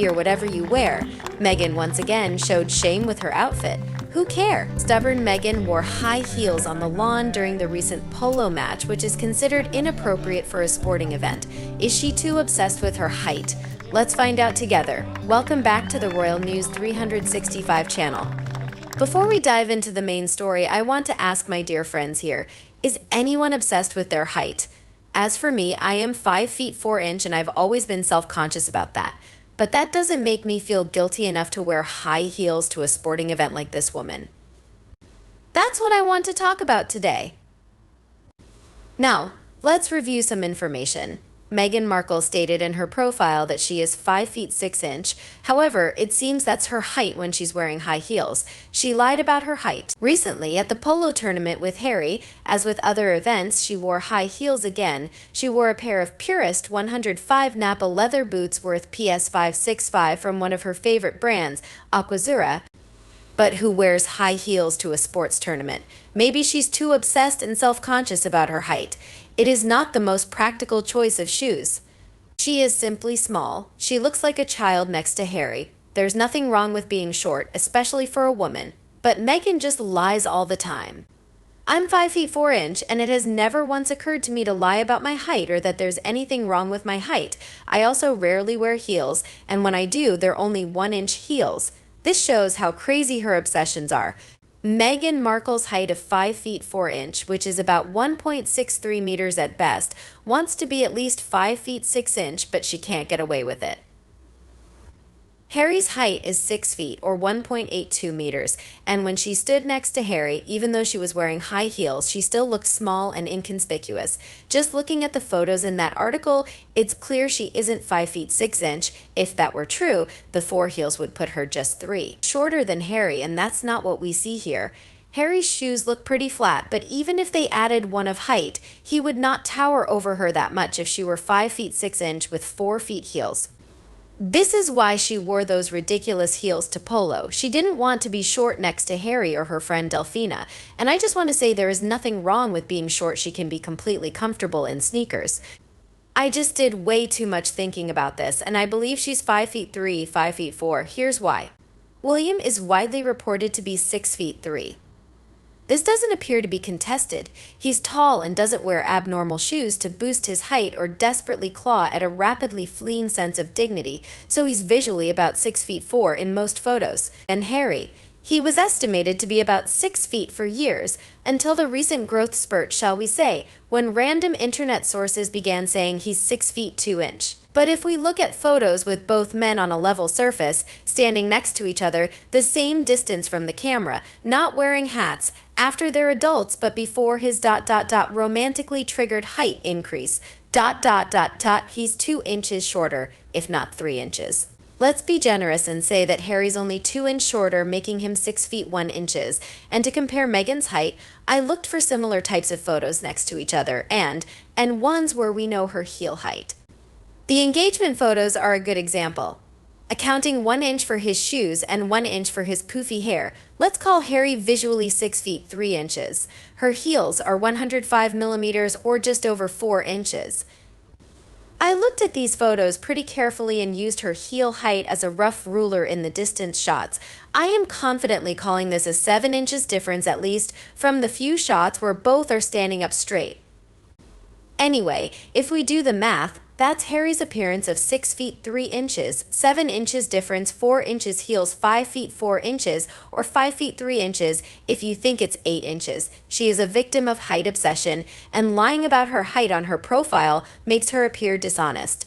or whatever you wear. Meghan once again showed shame with her outfit. Who cares? Stubborn Meghan wore high heels on the lawn during the recent polo match, which is considered inappropriate for a sporting event. Is she too obsessed with her height? Let's find out together. Welcome back to the Royal News 365 channel. Before we dive into the main story, I want to ask my dear friends here, is anyone obsessed with their height? As for me, I am 5 feet 4 inches and I've always been self-conscious about that. But that doesn't make me feel guilty enough to wear high heels to a sporting event like this woman. That's what I want to talk about today. Now, let's review some information. Meghan Markle stated in her profile that she is 5 feet 6 inches. However, it seems that's her height when she's wearing high heels. She lied about her height. Recently, at the polo tournament with Harry, as with other events, she wore high heels again. She wore a pair of Purist 105 Napa leather boots worth PS 565 from one of her favorite brands, Aquazzura. But who wears high heels to a sports tournament? Maybe she's too obsessed and self-conscious about her height. It is not the most practical choice of shoes. She is simply small. She looks like a child next to Harry. There's nothing wrong with being short, especially for a woman. But Meghan just lies all the time. I'm 5 feet 4 inches, and it has never once occurred to me to lie about my height or that there's anything wrong with my height. I also rarely wear heels, and when I do, they're only 1-inch heels. This shows how crazy her obsessions are. Meghan Markle's height of 5 feet 4 inches, which is about 1.63 meters at best, wants to be at least 5 feet 6 inches, but she can't get away with it. Harry's height is 6 feet or 1.82 meters, and when she stood next to Harry, even though she was wearing high heels, she still looked small and inconspicuous. Just looking at the photos in that article, it's clear she isn't 5 feet 6 inches. If that were true, the 4 heels would put her just 3. Shorter than Harry, and that's not what we see here. Harry's shoes look pretty flat, but even if they added one of height, he would not tower over her that much if she were 5 feet 6 inches with 4 feet heels. This is why she wore those ridiculous heels to polo. She didn't want to be short next to Harry or her friend Delphina. And I just want to say there is nothing wrong with being short. She can be completely comfortable in sneakers. I just did way too much thinking about this, and I believe she's 5 feet 3, 5 feet 4. Here's why. William is widely reported to be 6 feet 3. This doesn't appear to be contested. He's tall and doesn't wear abnormal shoes to boost his height or desperately claw at a rapidly fleeing sense of dignity, so he's visually about 6 feet 4 in most photos. And Harry, he was estimated to be about 6 feet for years, until the recent growth spurt, shall we say, when random internet sources began saying he's 6 feet 2 inches. But if we look at photos with both men on a level surface, standing next to each other, the same distance from the camera, not wearing hats, after they're adults but before his romantically triggered height increase, he's 2 inches shorter, if not 3 inches. Let's be generous and say that Harry's only 2 inches shorter, making him 6 feet 1 inches. And to compare Meghan's height, I looked for similar types of photos next to each other and ones where we know her heel height. The engagement photos are a good example. Accounting 1 inch for his shoes and 1 inch for his poofy hair, let's call Harry visually 6 feet 3 inches. Her heels are 105 millimeters or just over 4 inches. I looked at these photos pretty carefully and used her heel height as a rough ruler in the distance shots. I am confidently calling this a 7 inches difference at least from the few shots where both are standing up straight. Anyway, if we do the math, that's Harry's appearance of 6 feet 3 inches, 7 inches difference, 4 inches heels, 5 feet 4 inches, or 5 feet 3 inches if you think it's 8 inches. She is a victim of height obsession, and lying about her height on her profile makes her appear dishonest.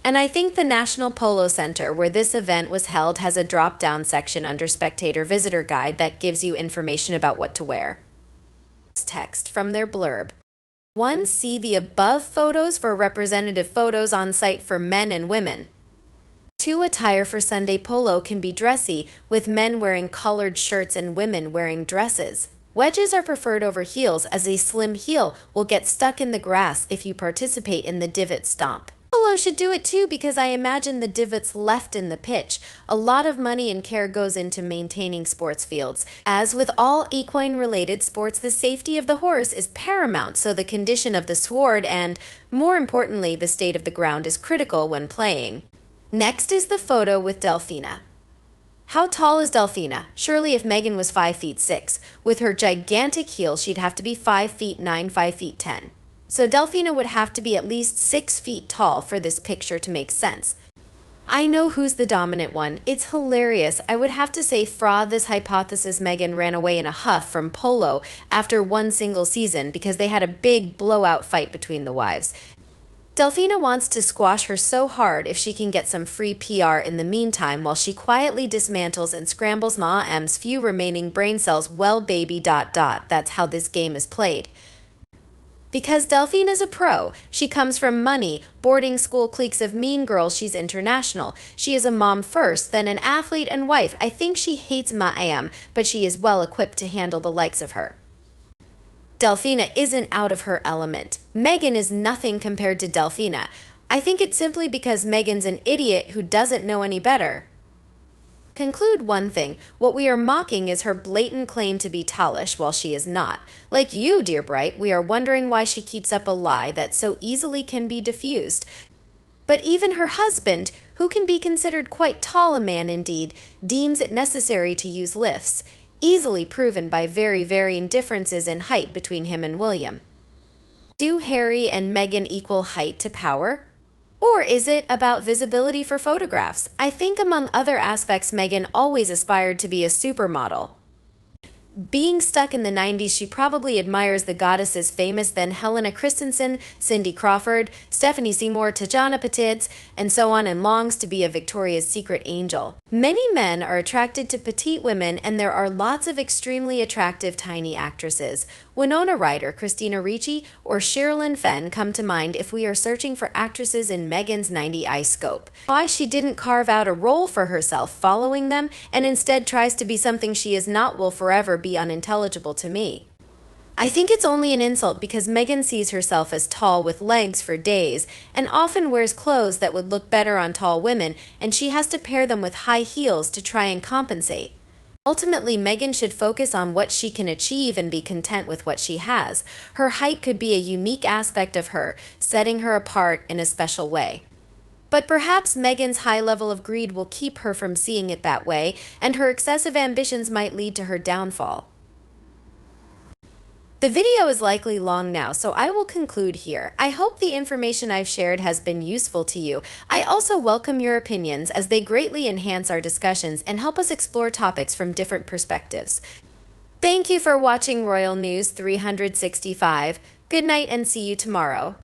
And I think the National Polo Center, where this event was held, has a drop-down section under Spectator Visitor Guide that gives you information about what to wear. Text from their blurb. 1. See the above photos for representative photos on site for men and women. 2. Attire for Sunday polo can be dressy, with men wearing collared shirts and women wearing dresses. Wedges are preferred over heels, as a slim heel will get stuck in the grass if you participate in the divot stomp. Polo should do it too, because I imagine the divots left in the pitch. A lot of money and care goes into maintaining sports fields. As with all equine-related sports, the safety of the horse is paramount, so the condition of the sward and, more importantly, the state of the ground is critical when playing. Next is the photo with Delphina. How tall is Delphina? Surely if Meghan was 5 feet 6, with her gigantic heels, she'd have to be 5 feet 9, 5 feet 10. So Delphina would have to be at least 6 feet tall for this picture to make sense. I know who's the dominant one. It's hilarious. I would have to say this hypothesis Meghan ran away in a huff from Polo after one single season because they had a big blowout fight between the wives. Delphina wants to squash her so hard if she can get some free PR in the meantime while she quietly dismantles and scrambles Ma M's few remaining brain cells. Well, baby, that's how this game is played. Because Delphina's a pro, she comes from money, boarding school cliques of mean girls, she's international. She is a mom first, then an athlete and wife. I think she hates Ma Am, but she is well equipped to handle the likes of her. Delphina isn't out of her element. Meghan is nothing compared to Delphina. I think it's simply because Meghan's an idiot who doesn't know any better. Conclude one thing, what we are mocking is her blatant claim to be Talish while she is not. Like you, dear Bright, we are wondering why she keeps up a lie that so easily can be diffused. But even her husband, who can be considered quite tall a man indeed, deems it necessary to use lifts, easily proven by very varying differences in height between him and William. Do Harry and Meghan equal height to power? Or is it about visibility for photographs? I think among other aspects, Meghan always aspired to be a supermodel. Being stuck in the 90s, she probably admires the goddesses famous then Helena Christensen, Cindy Crawford, Stephanie Seymour, Tajana Petits, and so on, and longs to be a Victoria's Secret angel. Many men are attracted to petite women, and there are lots of extremely attractive tiny actresses. Winona Ryder, Christina Ricci, or Sherilyn Fenn come to mind if we are searching for actresses in Meghan's 90i scope. Why she didn't carve out a role for herself following them and instead tries to be something she is not will forever be unintelligible to me. I think it's only an insult because Meghan sees herself as tall with legs for days and often wears clothes that would look better on tall women, and she has to pair them with high heels to try and compensate. Ultimately, Meghan should focus on what she can achieve and be content with what she has. Her height could be a unique aspect of her, setting her apart in a special way. But perhaps Meghan's high level of greed will keep her from seeing it that way, and her excessive ambitions might lead to her downfall. The video is likely long now, so I will conclude here. I hope the information I've shared has been useful to you. I also welcome your opinions as they greatly enhance our discussions and help us explore topics from different perspectives. Thank you for watching Royal News 365. Good night and see you tomorrow.